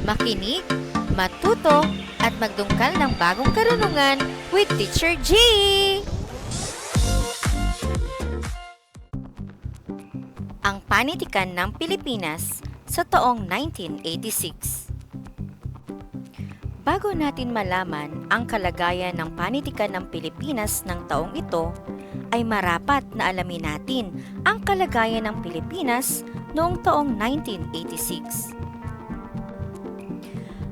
Makinig, matuto, at magdungkal ng bagong karunungan with Teacher G! Ang panitikan ng Pilipinas sa taong 1986. Bago natin malaman ang kalagayan ng panitikan ng Pilipinas ng taong ito, ay marapat na alamin natin ang kalagayan ng Pilipinas noong taong 1986.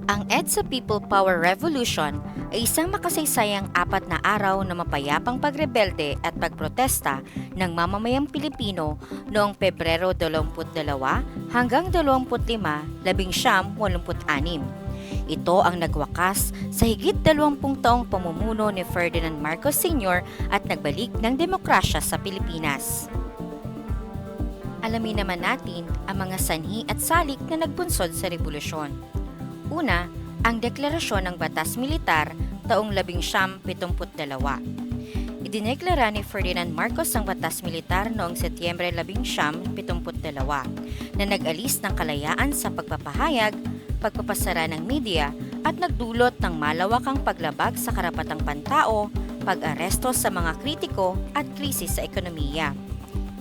Ang EDSA People Power Revolution ay isang makasaysayang 4 na araw na mapayapang pagrebelde at pagprotesta ng mamamayang Pilipino noong Pebrero 22 hanggang 25, 1986. Ito ang nagwakas sa higit 20 taong pamumuno ni Ferdinand Marcos Sr. at nagbalik ng demokrasya sa Pilipinas. Alamin naman natin ang mga sanhi at salik na nagbunsod sa revolusyon. Una, ang deklarasyon ng Batas Militar taong 1972. Idineklara ni Ferdinand Marcos ang Batas Militar noong Setyembre 1972 na nag-alis ng kalayaan sa pagpapahayag, pagpapasara ng media at nagdulot ng malawakang paglabag sa karapatang pantao, pag-aresto sa mga kritiko at krisis sa ekonomiya.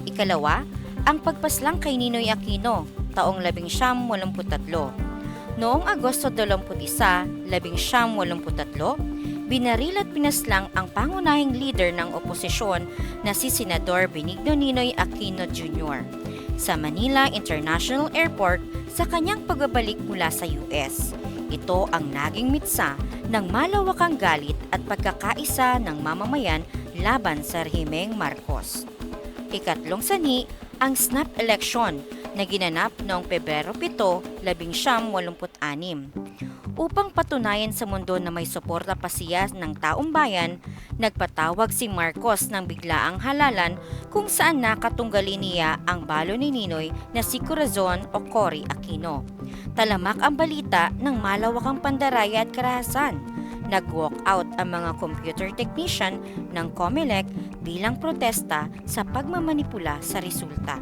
Ikalawa, ang pagpaslang kay Ninoy Aquino taong 1983. Noong Agosto 21, 1983, binaril at pinaslang ang pangunahing leader ng oposisyon na si Senador Benigno Ninoy Aquino Jr. sa Manila International Airport sa kanyang pagbabalik mula sa US. Ito ang naging mitsa ng malawakang galit at pagkakaisa ng mamamayan laban sa rehimeng Marcos. Ikatlong sanhi, ang snap election na ginanap noong Pebrero 7, 1986. Upang patunayan sa mundo na may suporta pa siya ng taong bayan, nagpatawag si Marcos ng biglaang halalan kung saan nakatunggali niya ang balo ni Ninoy na si Corazon o Cory Aquino. Talamak ang balita ng malawakang pandaraya at karahasan. Nag-walk out ang mga computer technician ng COMELEC bilang protesta sa pagmamanipula sa resulta.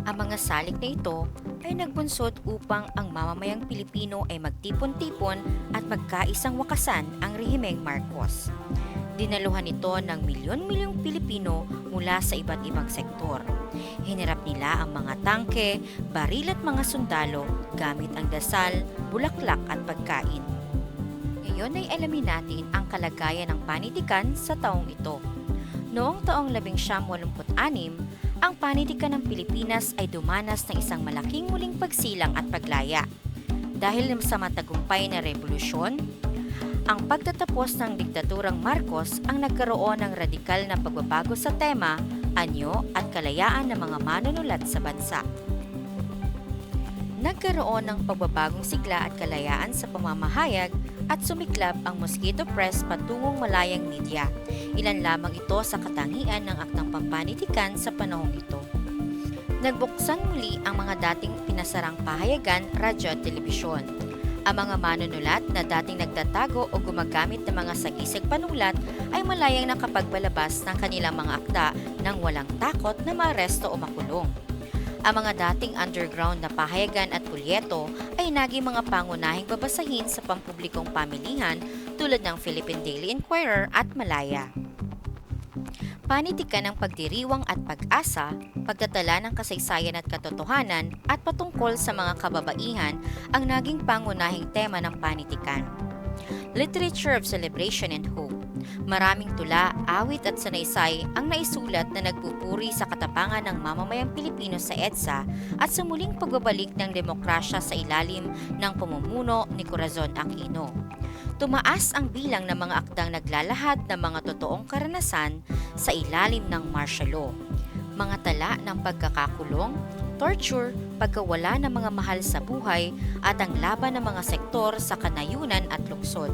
Ang mga salik na ito ay nagbunsod upang ang mamamayang Pilipino ay magtipon-tipon at magkaisang wakasan ang rehimeng Marcos. Dinaluhan ito ng milyon-milyong Pilipino mula sa iba't ibang sektor. Hinirap nila ang mga tangke, baril at mga sundalo gamit ang dasal, bulaklak at pagkain. Ngayon ay alamin natin ang kalagayan ng panitikan sa taong ito. Noong taong 1986, ang panitikan ng Pilipinas ay dumanas ng isang malaking muling pagsilang at paglaya. Dahil sa matagumpay na revolusyon, ang pagtatapos ng diktaturang Marcos ang nagkaroon ng radikal na pagbabago sa tema, anyo at kalayaan ng mga manunulat sa bansa. Nagkaroon ng pagbabagong sigla at kalayaan sa pamamahayag at sumiklab ang Mosquito Press patungong malayang media. Ilan lamang ito sa katangian ng aktang pampanitikan sa panahong ito. Nagbuksan muli ang mga dating pinasarang pahayagan, radyo at telebisyon. Ang mga manunulat na dating nagtatago o gumagamit ng mga sagisag panulat ay malayang nakapagbalabas ng kanilang mga akda nang walang takot na maaresto o makulong. Ang mga dating underground na pahayagan at pulyeto ay naging mga pangunahing babasahin sa pampublikong pamilihan tulad ng Philippine Daily Inquirer at Malaya. Panitikan ng pagdiriwang at pag-asa, pagtatala ng kasaysayan at katotohanan at patungkol sa mga kababaihan ang naging pangunahing tema ng panitikan. Literature of Celebration and Hope. Maraming tula, awit at sanaysay ang naisulat na nagpupuri sa katapangan ng mamamayang Pilipino sa EDSA at sa muling pagbabalik ng demokrasya sa ilalim ng pamumuno ni Corazon Aquino. Tumaas ang bilang ng mga akdang naglalahad ng mga totoong karanasan sa ilalim ng martial law. Mga tala ng pagkakakulong, torture, pagkawala ng mga mahal sa buhay at ang laban ng mga sektor sa kanayunan at lungsod.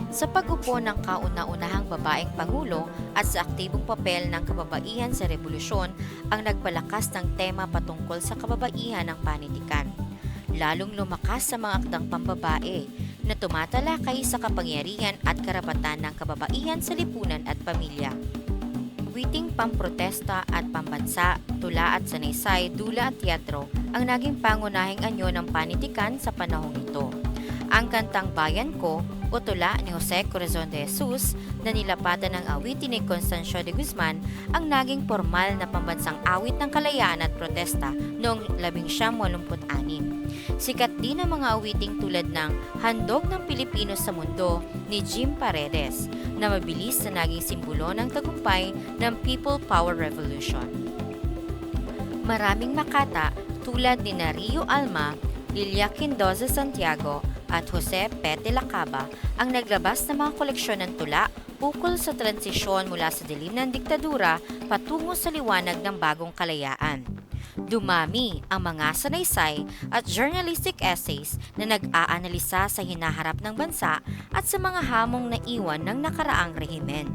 Sa pag-upo ng kauna-unahang babaeng pangulo at sa aktibong papel ng kababaihan sa revolusyon ang nagpalakas ng tema patungkol sa kababaihan ng panitikan. Lalong lumakas sa mga akdang pambabae na tumatalakay sa kapangyarihan at karapatan ng kababaihan sa lipunan at pamilya. awiting pamprotesta at pambansa, tula at sanaysay, dula at teatro ang naging pangunahing anyo ng panitikan sa panahong ito. Ang kantang Bayan Ko o tula ni Jose Corazon de Jesus na nilapatan ng awitin ni Constancio de Guzman ang naging formal na pambansang awit ng kalayaan at protesta noong 1986. Sikat din ang mga awiting tulad ng Handog ng Pilipino sa Mundo ni Jim Paredes na mabilis na naging simbolo ng tagumpay ng People Power Revolution. Maraming makata tulad ni Rio Alma, Lilia Quindoza Santiago at Jose P. de la Caba ang naglabas ng mga koleksyon ng tula ukol sa transisyon mula sa dilim ng diktadura patungo sa liwanag ng bagong kalayaan. Dumami ang mga sanaysay at journalistic essays na nag-aanalisa sa hinaharap ng bansa at sa mga hamong naiwan ng nakaraang rehimen.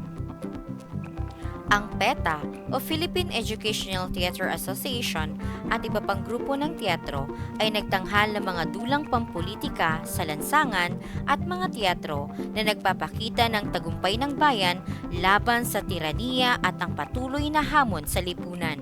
Ang PETA o Philippine Educational Theater Association at iba pang grupo ng teatro ay nagtanghal ng mga dulang pampolitika sa lansangan at mga teatro na nagpapakita ng tagumpay ng bayan laban sa tiraniya at ang patuloy na hamon sa lipunan.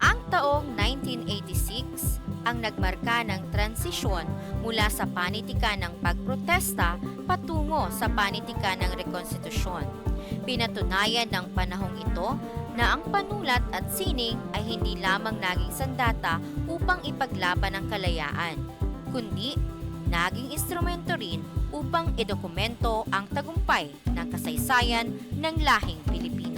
Ang taong 1986 ang nagmarka ng transisyon mula sa panitika ng pagprotesta patungo sa panitika ng rekonstitusyon. Pinatunayan ng panahong ito na ang panulat at sining ay hindi lamang naging sandata upang ipaglaban ang kalayaan, kundi naging instrumento rin upang idokumento ang tagumpay ng kasaysayan ng lahing Pilipino.